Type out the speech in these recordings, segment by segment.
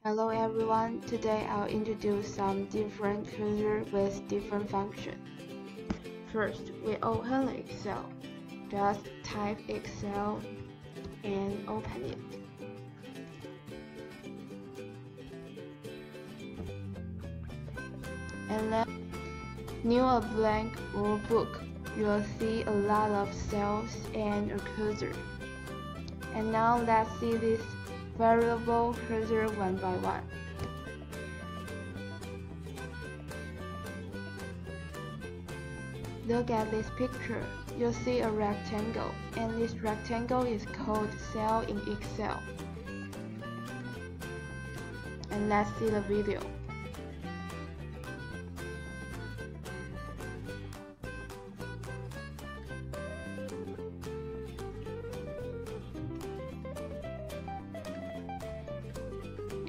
Hello everyone, today I'll introduce some different cursor with different functions. First, we open Excel. Just type Excel and open it. And then, new a blank workbook. You'll see a lot of cells and a cursor. And now let's see this variable cursor one by one. Look at this picture. You'll see a rectangle, and this rectangle is called cell in Excel. And let's see the video.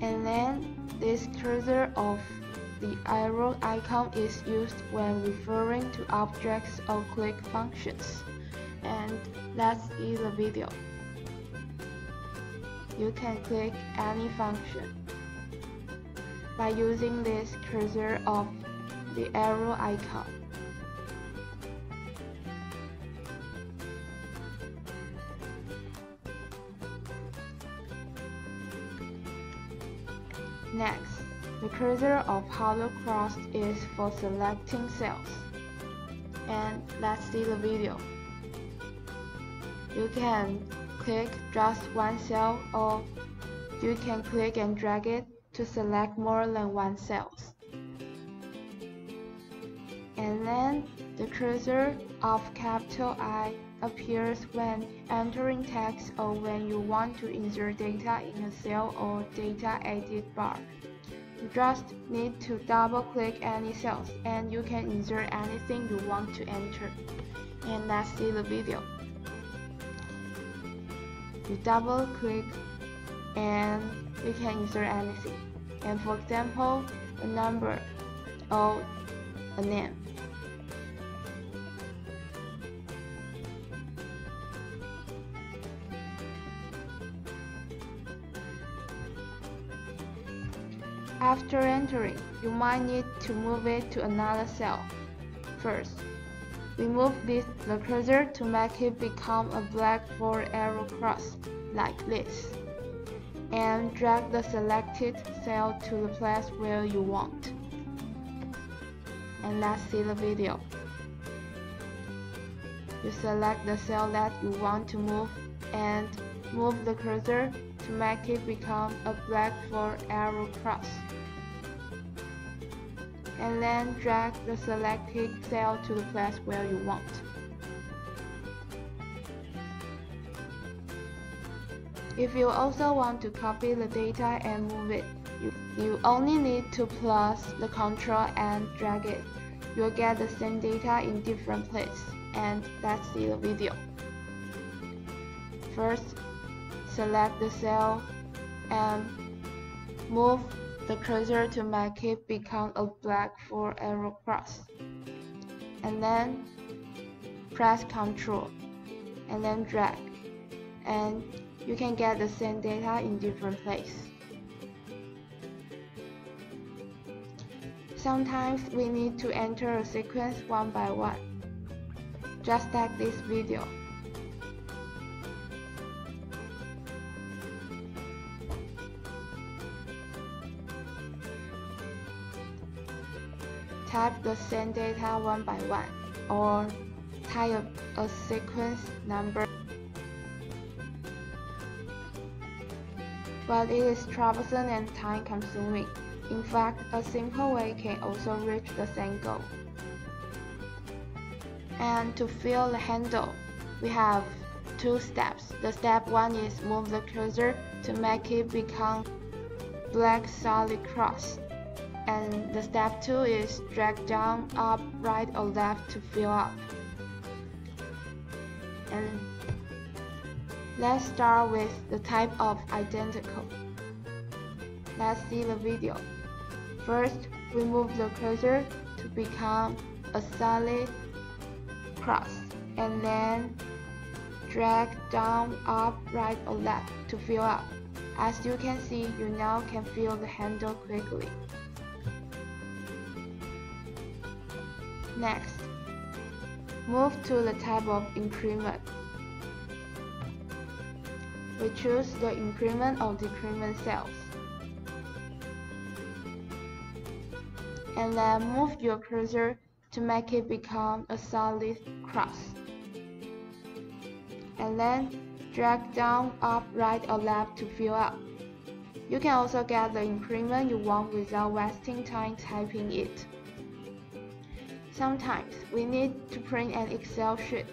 And then this cursor of the arrow icon is used when referring to objects or click functions. And let's see the video. You can click any function by using this cursor of the arrow icon. Next, the cursor of hollow cross is for selecting cells. And let's see the video. You can click just one cell, or you can click and drag it to select more than one cell. And then the cursor of capital I appears when entering text or when you want to insert data in a cell or data edit bar. You just need to double click any cells and you can insert anything you want to enter. And let's see the video. You double click and you can insert anything. And for example, a number or a name. After entering, you might need to move it to another cell. First, we move the cursor to make it become a black 4-arrow cross, like this, and drag the selected cell to the place where you want. And let's see the video. You select the cell that you want to move and move the cursor to make it become a black 4-arrow cross. And then drag the selected cell to the place where you want. If you also want to copy the data and move it, you only need to plus the control and drag it. You'll get the same data in different places. And let's see the video. First, select the cell and move the cursor to make it become a black 4-arrow cross. And then press Ctrl and then drag. And you can get the same data in different places. Sometimes we need to enter a sequence one by one, just like this video. Type the same data one by one, or type a sequence number. But it is troublesome and time-consuming. In fact, a simple way can also reach the same goal. And to fill the handle, we have two steps. The step one is move the cursor to make it become black solid cross. And the step 2 is drag down, up, right or left to fill up. And let's start with the type of identical. Let's see the video. First, we move the cursor to become a solid cross, and then drag down, up, right or left to fill up. As you can see, you now can feel the handle quickly. Next, move to the type of increment. We choose the increment or decrement cells. And then move your cursor to make it become a solid cross. And then drag down, up, right, or left to fill up. You can also get the increment you want without wasting time typing it. Sometimes we need to print an Excel sheet.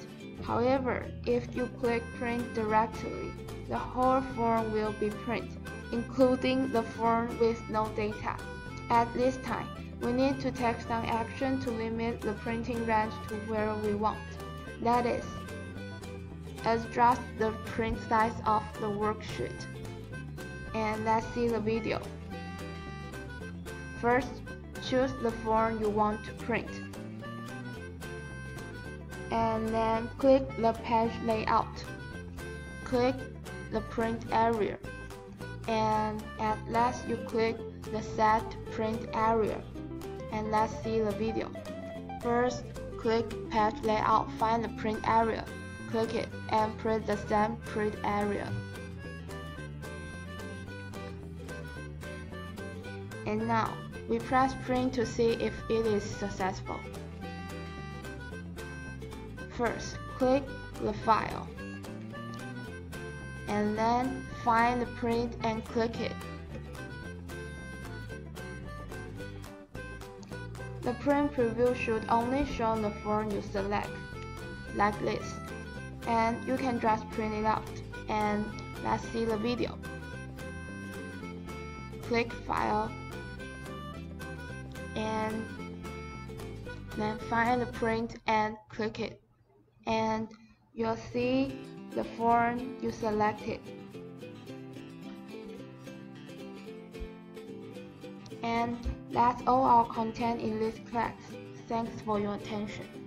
However, if you click Print directly, the whole form will be printed, including the form with no data. At this time, we need to take some action to limit the printing range to where we want. That is, adjust the print size of the worksheet. And let's see the video. First, choose the form you want to print. And then click the page layout. Click the print area. And at last you click the set print area. And let's see the video. First, click page layout, find the print area. Click it and print the same print area. And now, we press print to see if it is successful. First, click the file. And then find the print and click it. The print preview should only show the form you select, like this. And you can just print it out. And let's see the video. Click File. And then find the print and click it. And you'll see the form you selected. And that's all our content in this class. Thanks for your attention.